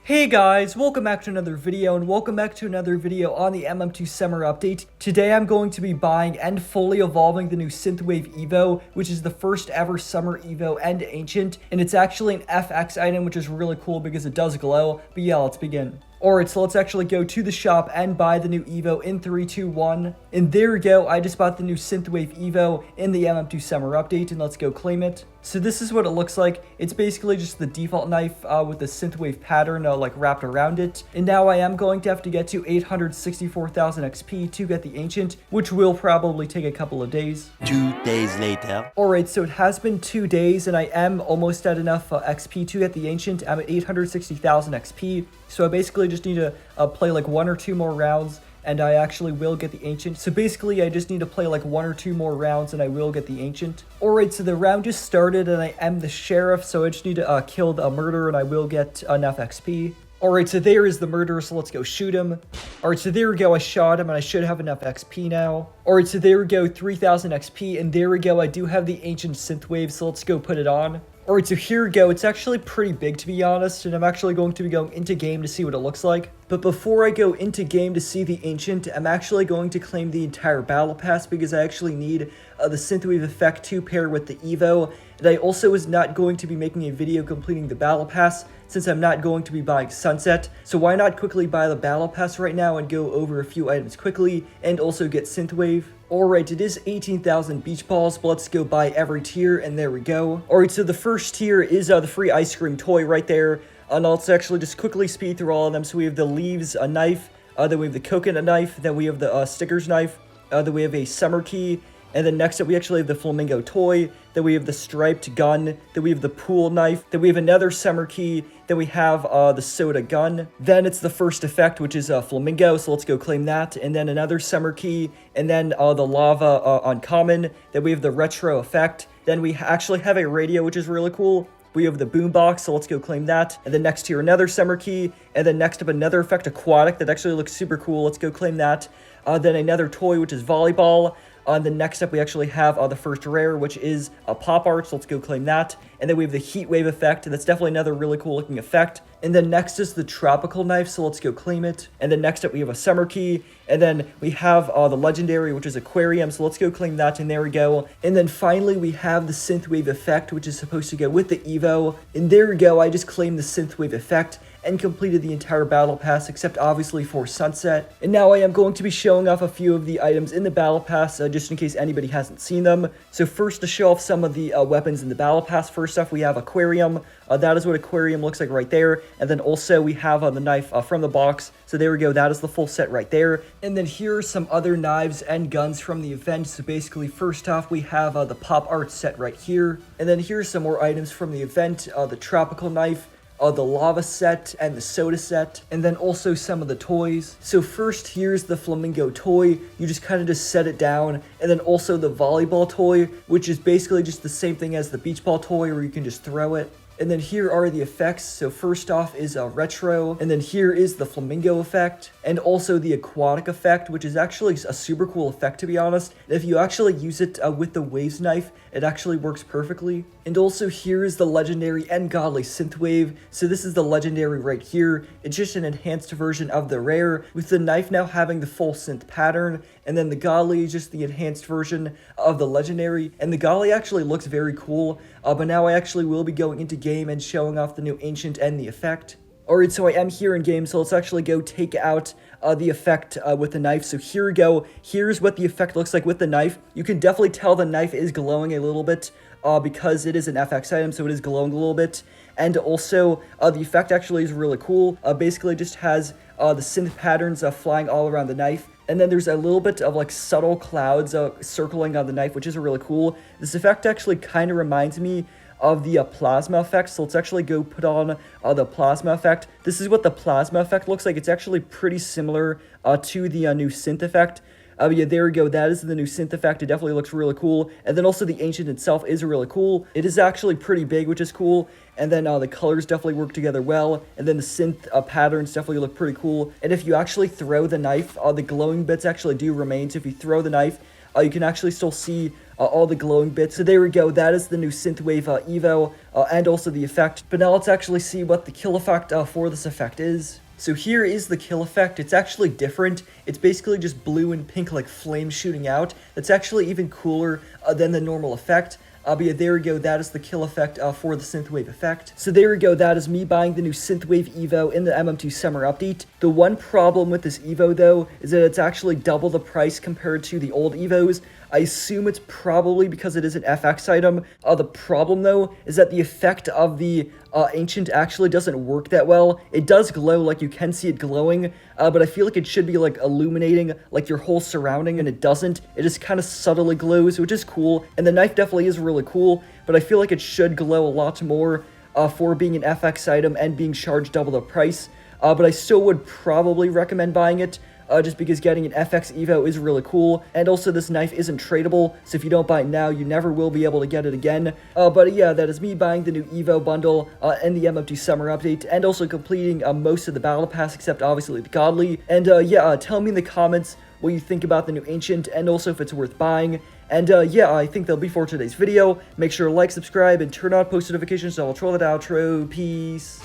Hey guys, welcome back to another video and welcome back to another video on the MM2 summer update. Today I'm going to be buying and fully evolving the new SYNTHWAVE EVO, which is the first ever summer EVO and ancient, and it's actually an FX item, which is really cool because it does glow. But yeah, let's begin. Alright, so let's actually go to the shop and buy the new EVO in 3, 2, 1. And there we go, I just bought the new SYNTHWAVE EVO in the MM2 summer update, and let's go claim it. So this is what it looks like. It's basically just the default knife with the SYNTHWAVE pattern like wrapped around it. And now I am going to have to get to 864,000 XP to get the ancient, which will probably take a couple of days. 2 days later. Alright, so it has been 2 days and I am almost at enough XP to get the ancient. I'm at 860,000 XP. So I basically just need to play like 1 or 2 more rounds and I actually will get the ancient. So basically I just need to play like 1 or 2 more rounds and I will get the ancient. Alright, so the round just started and I am the sheriff, so I just need to kill the murderer and I will get enough XP. Alright, so there is the murderer, so let's go shoot him. Alright, so there we go, I shot him and I should have enough XP now. Alright, so there we go, 3,000 XP, and there we go, I do have the ancient SYNTHWAVE, so let's go put it on. Alright, so here we go. It's actually pretty big, to be honest, and I'm actually going to be going into game to see what it looks like. But before I go into game to see the ancient, I'm actually going to claim the entire battle pass because I actually need the SYNTHWAVE effect to pair with the EVO. And I also was not going to be making a video completing the battle pass since I'm not going to be buying Sunset. So why not quickly buy the battle pass right now and go over a few items quickly and also get SYNTHWAVE. Alright, it is 18,000 beach balls, but let's go buy every tier, and there we go. Alright, so the first tier is the free ice cream toy right there. And let's actually just quickly speed through all of them. So we have the leaves, a knife, then we have the coconut knife, then we have the stickers knife, then we have a summer key, and then next up we actually have the flamingo toy, then we have the striped gun, then we have the pool knife, then we have another summer key, then we have the soda gun, then it's the first effect, which is flamingo, so let's go claim that, and then another summer key, and then the lava uncommon, then we have the retro effect, then we actually have a radio, which is really cool. We have the boombox, so let's go claim that. And then next here, another summer key. And then next up, another effect, aquatic, that actually looks super cool. Let's go claim that. Then another toy, which is volleyball. Then next up, we actually have the first rare, which is a pop art, so let's go claim that. And then we have the heat wave effect, and that's definitely another really cool looking effect. And then next is the tropical knife, so let's go claim it. And then next up, we have a summer key. And then we have the legendary, which is aquarium, so let's go claim that, and there we go. And then finally, we have the SYNTHWAVE effect, which is supposed to go with the EVO. And there we go, I just claimed the SYNTHWAVE effect and completed the entire battle pass, except obviously for Sunset. And now I am going to be showing off a few of the items in the battle pass, just in case anybody hasn't seen them. So first, to show off some of the weapons in the battle pass, first off, we have aquarium. That is what aquarium looks like right there. And then also we have the knife from the box. So there we go, that is the full set right there. And then here are some other knives and guns from the event. So basically, first off, we have the pop art set right here. And then here's some more items from the event, the tropical knife, the lava set and the soda set, and then also some of the toys. So first, here's the flamingo toy. You just kind of just set it down, and then also the volleyball toy, which is basically just the same thing as the beach ball toy where you can just throw it. And then here are the effects. So first off is a retro, and then here is the flamingo effect, and also the aquatic effect, which is actually a super cool effect, to be honest. If you actually use it with the waves knife, it actually works perfectly. And also here is the legendary and godly SYNTHWAVE. So this is the legendary right here. It's just an enhanced version of the rare, with the knife now having the full synth pattern, and then the godly is just the enhanced version of the legendary. And the godly actually looks very cool, but now I actually will be going into game and showing off the new ancient and the effect. Alright, so I am here in game, so let's actually go take out the effect with the knife. So here we go. Here's what the effect looks like with the knife. You can definitely tell the knife is glowing a little bit because it is an FX item, so it is glowing a little bit. And also, the effect actually is really cool. Basically just has the synth patterns flying all around the knife. And then there's a little bit of like subtle clouds circling on the knife, which is really cool. This effect actually kind of reminds me of the plasma effect, so let's actually go put on the plasma effect. This is what the plasma effect looks like. It's actually pretty similar to the new synth effect. Yeah, there we go. That is the new synth effect. It definitely looks really cool. And then also the ancient itself is really cool. It is actually pretty big, which is cool. And then the colors definitely work together well. And then the synth patterns definitely look pretty cool. And if you actually throw the knife, the glowing bits actually do remain. So if you throw the knife, you can actually still see all the glowing bits. So there we go, that is the new Synthwave EVO, and also the effect. But now let's actually see what the kill effect for this effect is. So here is the kill effect. It's actually different. It's basically just blue and pink like flames shooting out. That's actually even cooler than the normal effect. But yeah, there we go, that is the kill effect for the Synthwave effect. So there we go, that is me buying the new Synthwave EVO in the MM2 summer update. The one problem with this EVO though, is that it's actually double the price compared to the old EVOs. I assume it's probably because it is an FX item. The problem though, is that the effect of the Ancient actually doesn't work that well. It does glow, like you can see it glowing, but I feel like it should be like illuminating like your whole surrounding, and it doesn't. It just kind of subtly glows, which is cool, and the knife definitely is really cool, but I feel like it should glow a lot more for being an FX item and being charged double the price, but I still would probably recommend buying it. Just because getting an FX EVO is really cool, and also this knife isn't tradable, so if you don't buy it now, you never will be able to get it again. But yeah, that is me buying the new EVO bundle and the MM2 summer update, and also completing most of the battle pass, except obviously the godly. And yeah, tell me in the comments what you think about the new Ancient, and also if it's worth buying. And yeah, I think that'll be for today's video. Make sure to like, subscribe, and turn on post notifications, so I'll troll that outro. Peace.